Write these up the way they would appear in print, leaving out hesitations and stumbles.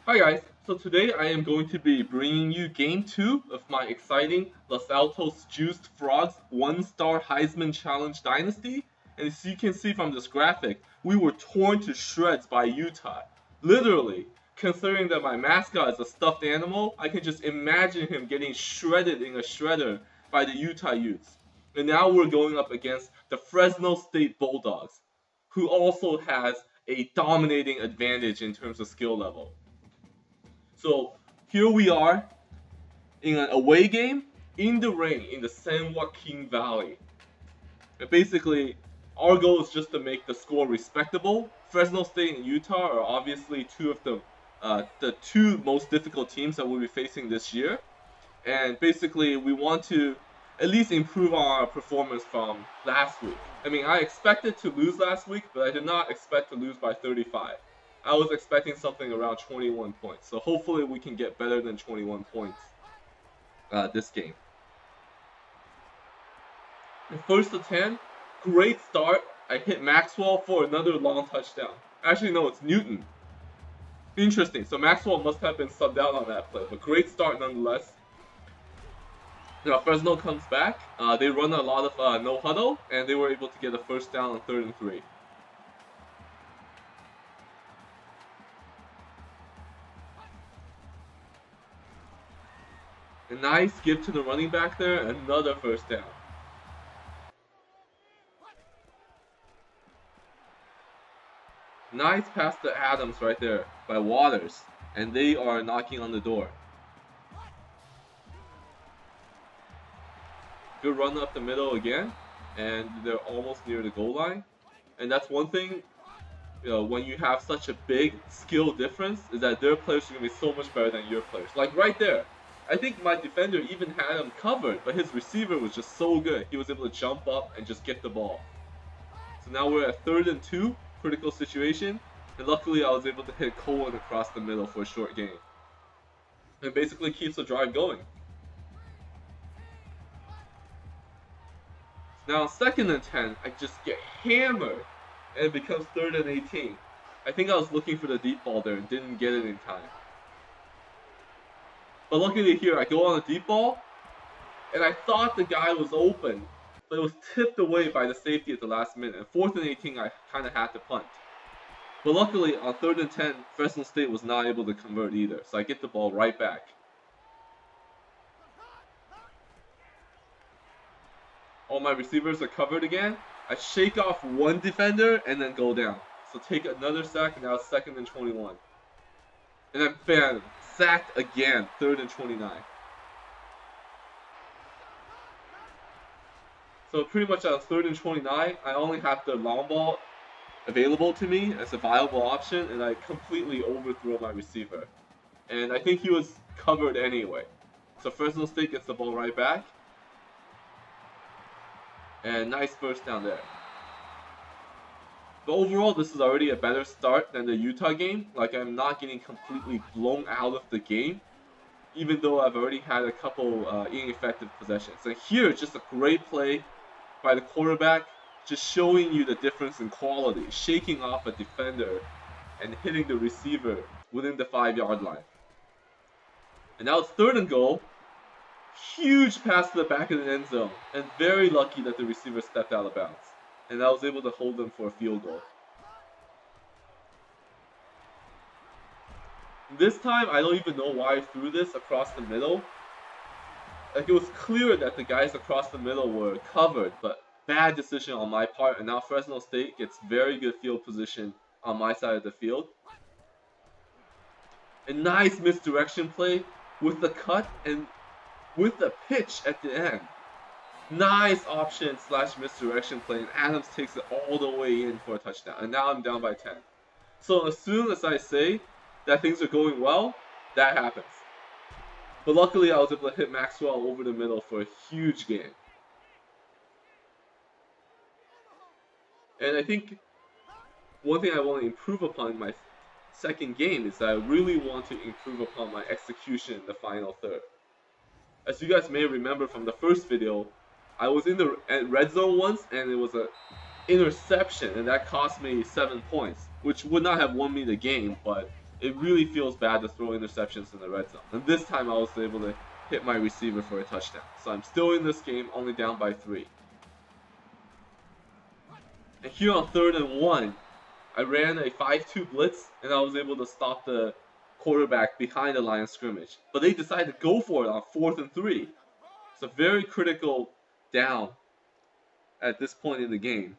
Hi guys, so today I am going to be bringing you game 2 of my exciting Los Altos Juiced Frogs 1-star Heisman Challenge Dynasty. And as you can see from this graphic, we were torn to shreds by Utah. Literally, considering that my mascot is a stuffed animal, I can just imagine him getting shredded in a shredder by the Utah Utes. And now we're going up against the Fresno State Bulldogs, who also has a dominating advantage in terms of skill level. So here we are in an away game in the rain in the San Joaquin Valley. And basically, our goal is just to make the score respectable. Fresno State and Utah are obviously two of the two most difficult teams that we'll be facing this year. And basically, we want to at least improve on our performance from last week. I mean, I expected to lose last week, but I did not expect to lose by 35. I was expecting something around 21 points. So hopefully we can get better than 21 points this game. And first to 10, great start. I hit Maxwell for another long touchdown. Actually, no, it's Newton. Interesting. So Maxwell must have been subbed out on that play, but great start nonetheless. Now Fresno comes back. They run a lot of no huddle, and they were able to get a first down on 3rd and 3. A nice give to the running back there, another first down. Nice pass to Adams right there by Waters, and they are knocking on the door. Good run up the middle again, and they're almost near the goal line. And that's one thing, when you have such a big skill difference, is that their players are going to be so much better than your players. Like right there. I think my defender even had him covered, but his receiver was just so good. He was able to jump up and just get the ball. So now we're at 3rd and 2, critical situation. And luckily I was able to hit Cohen across the middle for a short gain. And it basically keeps the drive going. Now 2nd and 10, I just get hammered. And it becomes 3rd and 18. I think I was looking for the deep ball there and didn't get it in time. But luckily here, I go on a deep ball, and I thought the guy was open, but it was tipped away by the safety at the last minute. And 4th and 18, I kind of had to punt. But luckily, on 3rd and 10, Fresno State was not able to convert either, so I get the ball right back. All my receivers are covered again. I shake off one defender and then go down. So take another sack, and now it's 2nd and 21. And then bam, sacked again, 3rd and 29. So pretty much on 3rd and 29, I only have the long ball available to me as a viable option, and I completely overthrow my receiver. And I think he was covered anyway. So Fresno State gets the ball right back. And nice first down there. But overall, this is already a better start than the Utah game. Like, I'm not getting completely blown out of the game, even though I've already had a couple ineffective possessions. And here, just a great play by the quarterback, just showing you the difference in quality, shaking off a defender and hitting the receiver within the 5-yard line. And now it's 3rd and goal. Huge pass to the back of the end zone, and very lucky that the receiver stepped out of bounds. And I was able to hold them for a field goal. This time, I don't even know why I threw this across the middle. Like, it was clear that the guys across the middle were covered, but bad decision on my part. And now Fresno State gets very good field position on my side of the field. A nice misdirection play with the cut and with the pitch at the end. Nice option / misdirection play, and Adams takes it all the way in for a touchdown. And now I'm down by 10. So as soon as I say that things are going well, that happens. But luckily I was able to hit Maxwell over the middle for a huge gain. And I think one thing I want to improve upon in my second game is that I really want to improve upon my execution in the final third. As you guys may remember from the first video, I was in the red zone once, and it was an interception, and that cost me 7 points, which would not have won me the game, but it really feels bad to throw interceptions in the red zone. And this time I was able to hit my receiver for a touchdown. So I'm still in this game, only down by 3. And here on 3rd and 1, I ran a 5-2 blitz, and I was able to stop the quarterback behind the line of scrimmage. But they decided to go for it on 4th and 3. It's a very critical down at this point in the game.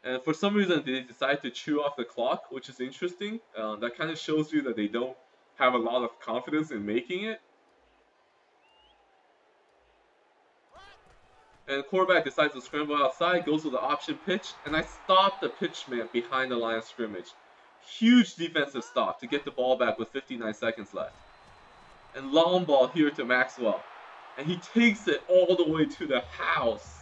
And for some reason, they decided to chew off the clock, which is interesting. That kind of shows you that they don't have a lot of confidence in making it. And the quarterback decides to scramble outside, goes with the option pitch, and I stop the pitch man behind the line of scrimmage. Huge defensive stop to get the ball back with 59 seconds left. And long ball here to Maxwell. And he takes it all the way to the house.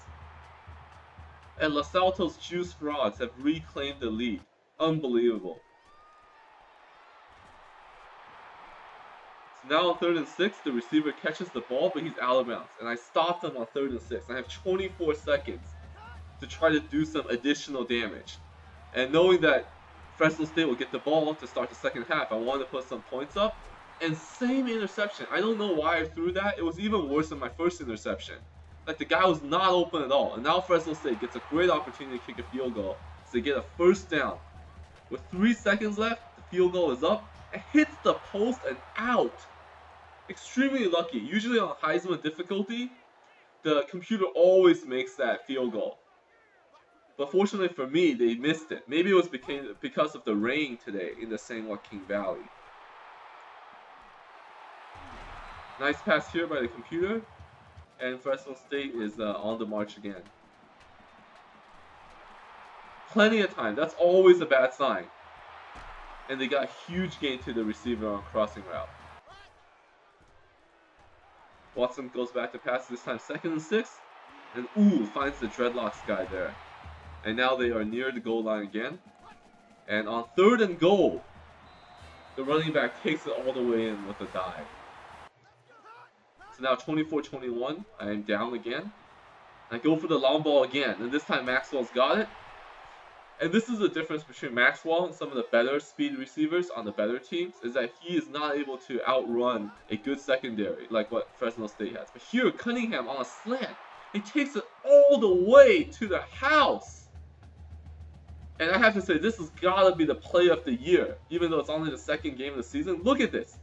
And Los Altos Juice Frogs have reclaimed the lead. Unbelievable. So now on 3rd and 6, the receiver catches the ball, but he's out of bounds. And I stopped him on 3rd and 6. I have 24 seconds to try to do some additional damage. And knowing that Fresno State will get the ball to start the second half, I wanted to put some points up. And same interception. I don't know why I threw that. It was even worse than my first interception. Like, the guy was not open at all. And now Fresno State gets a great opportunity to kick a field goal. So they get a first down. With 3 seconds left, the field goal is up. It hits the post and out. Extremely lucky. Usually on Heisman difficulty, the computer always makes that field goal. But fortunately for me, they missed it. Maybe it was because of the rain today in the San Joaquin Valley. Nice pass here by the computer. And Fresno State is on the march again. Plenty of time. That's always a bad sign. And they got a huge gain to the receiver on crossing route. Watson goes back to pass this time 2nd and 6. And ooh, finds the dreadlocks guy there. And now they are near the goal line again. And on 3rd and goal, the running back takes it all the way in with a dive. So now 24-21, I am down again. I go for the long ball again, and this time Maxwell's got it. And this is the difference between Maxwell and some of the better speed receivers on the better teams, is that he is not able to outrun a good secondary like what Fresno State has. But here, Cunningham on a slant, he takes it all the way to the house. And I have to say, this has got to be the play of the year, even though it's only the 2nd game of the season. Look at this.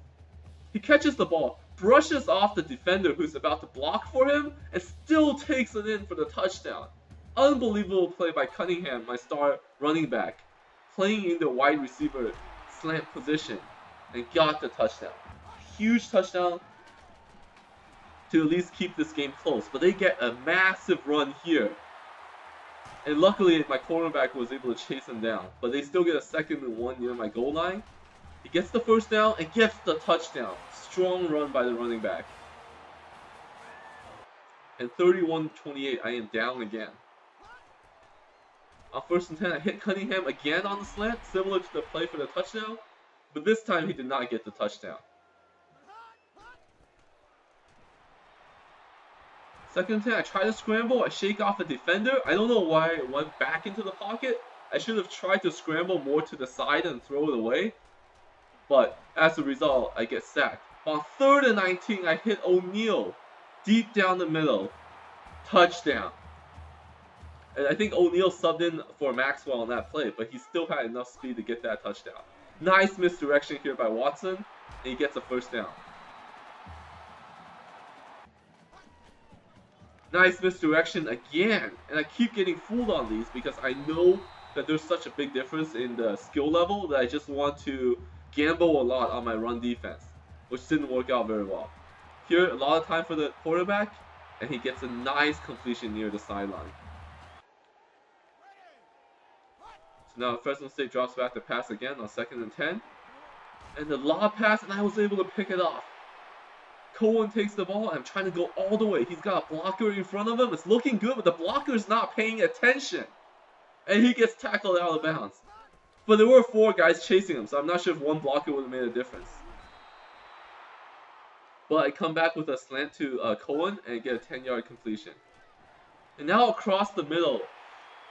He catches the ball, brushes off the defender who's about to block for him, and still takes it in for the touchdown. Unbelievable play by Cunningham, my star running back, playing in the wide receiver slant position, and got the touchdown. Huge touchdown to at least keep this game close, but they get a massive run here. And luckily, my cornerback was able to chase him down, but they still get a 2nd and 1 near my goal line. He gets the first down and gets the touchdown. Strong run by the running back. And 31-28, I am down again. On 1st and 10, I hit Cunningham again on the slant, similar to the play for the touchdown, but this time he did not get the touchdown. 2nd and 10, I try to scramble, I shake off the defender. I don't know why I went back into the pocket. I should have tried to scramble more to the side and throw it away. But as a result, I get sacked. On 3rd and 19, I hit O'Neal deep down the middle. Touchdown. And I think O'Neal subbed in for Maxwell on that play, but he still had enough speed to get that touchdown. Nice misdirection here by Watson, and he gets a first down. Nice misdirection again, and I keep getting fooled on these because I know that there's such a big difference in the skill level that I just want to gamble a lot on my run defense, which didn't work out very well. Here, a lot of time for the quarterback, and he gets a nice completion near the sideline. So now Fresno State drops back to pass again on 2nd and 10. And the lob pass, and I was able to pick it off. Cohen takes the ball, and I'm trying to go all the way. He's got a blocker in front of him. It's looking good, but the blocker's not paying attention. And he gets tackled out of bounds. But there were 4 guys chasing him, so I'm not sure if one blocker would have made a difference. But I come back with a slant to Cohen and get a 10-yard completion. And now across the middle,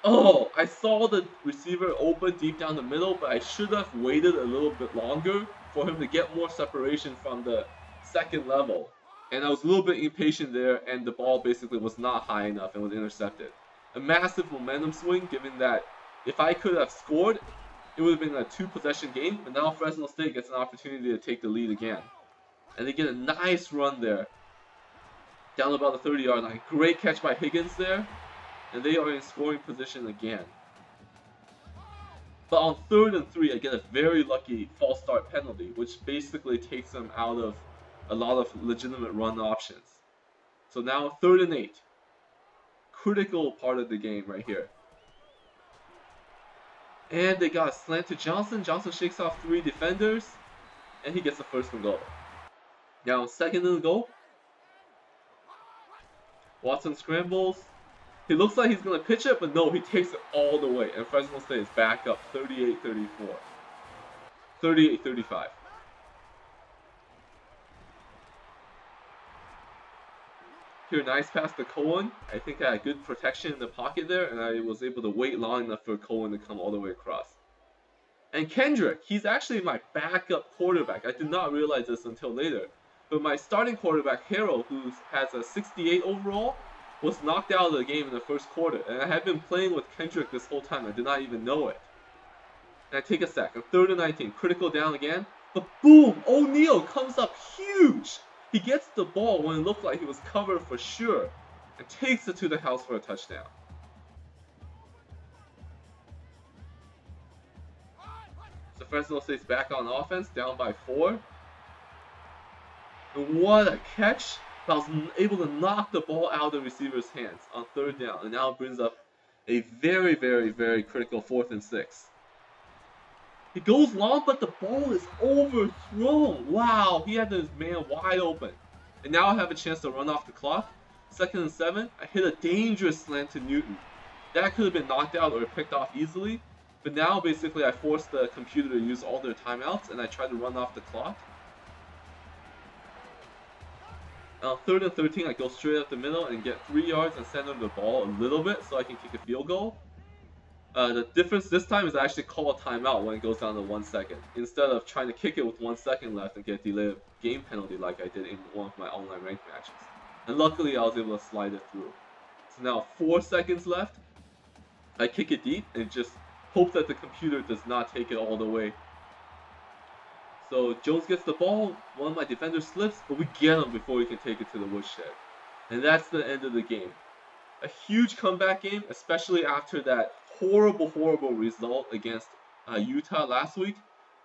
Oh, I saw the receiver open deep down the middle, but I should have waited a little bit longer for him to get more separation from the second level. And I was a little bit impatient there, and the ball basically was not high enough and was intercepted. A massive momentum swing, given that if I could have scored, it would have been a 2-possession game, but now Fresno State gets an opportunity to take the lead again. And they get a nice run there, down about the 30-yard line. Great catch by Higgins there, and they are in scoring position again. But on 3rd and 3, I get a very lucky false start penalty, which basically takes them out of a lot of legitimate run options. So now 3rd and 8. Critical part of the game right here. And they got a slant to Johnson. Johnson shakes off 3 defenders, and he gets the 1st and goal. Now 2nd and goal. Watson scrambles. He looks like he's going to pitch it, but no, he takes it all the way. And Fresno State is back up 38-34. 38-35. Here, nice pass to Cohen. I think I had good protection in the pocket there, and I was able to wait long enough for Cohen to come all the way across. And Kendrick, he's actually my backup quarterback. I did not realize this until later. But my starting quarterback, Harrell, who has a 68 overall, was knocked out of the game in the 1st quarter. And I had been playing with Kendrick this whole time. I did not even know it. And I take a sack. And 3rd and 19. Critical down again. But boom! O'Neal comes up huge! He gets the ball when it looked like he was covered for sure. And takes it to the house for a touchdown. So Fresno State's back on offense, down by 4. And what a catch! But I was able to knock the ball out of the receiver's hands on 3rd down. And now it brings up a very, very, very critical 4th and 6. He goes long, but the ball is overthrown. Wow, he had his man wide open. And now I have a chance to run off the clock. 2nd and 7, I hit a dangerous slant to Newton. That could have been knocked out or picked off easily. But now basically I forced the computer to use all their timeouts and I tried to run off the clock. On 3rd and 13, I go straight up the middle and get 3 yards and center the ball a little bit so I can kick a field goal. The difference this time is I actually call a timeout when it goes down to 1 second, instead of trying to kick it with 1 second left and get a delay of game penalty like I did in one of my online ranked matches. And luckily I was able to slide it through. So now 4 seconds left, I kick it deep and just hope that the computer does not take it all the way. So Jones gets the ball, one of my defenders slips, but we get him before he can take it to the woodshed. And that's the end of the game. A huge comeback game, especially after that horrible result against Utah last week.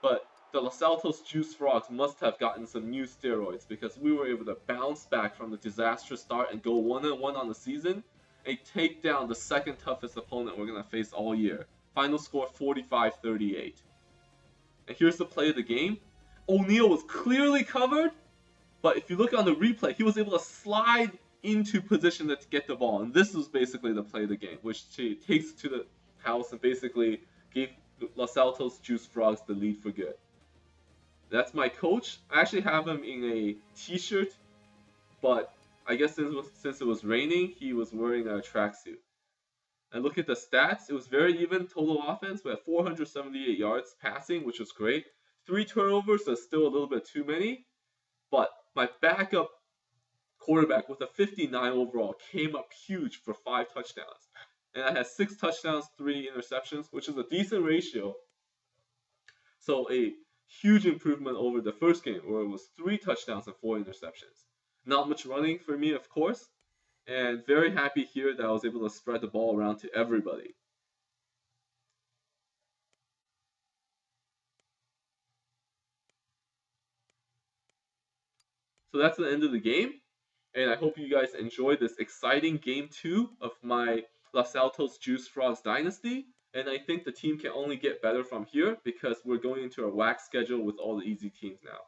But the Los Altos Juice Frogs must have gotten some new steroids because we were able to bounce back from the disastrous start and go 1-1 on the season and take down the 2nd toughest opponent we're going to face all year. Final score 45-38. And here's the play of the game. O'Neal was clearly covered, but if you look on the replay, he was able to slide into position to get the ball. And this was basically the play of the game, which she takes to the house and basically gave Los Altos Juice Frogs the lead for good. That's my coach. I actually have him in a t-shirt, but I guess since it was raining, he was wearing a tracksuit. And look at the stats. It was very even total offense. We had 478 yards passing, which was great. 3 turnovers, that's still a little bit too many. But my backup quarterback with a 59 overall came up huge for 5 touchdowns. And I had 6 touchdowns, 3 interceptions, which is a decent ratio. So a huge improvement over the first game, where it was 3 touchdowns and 4 interceptions. Not much running for me, of course. And very happy here that I was able to spread the ball around to everybody. So that's the end of the game. And I hope you guys enjoyed this exciting game 2 of my Los Altos Juice Frogs Dynasty. And I think the team can only get better from here because we're going into a wax schedule with all the easy teams now.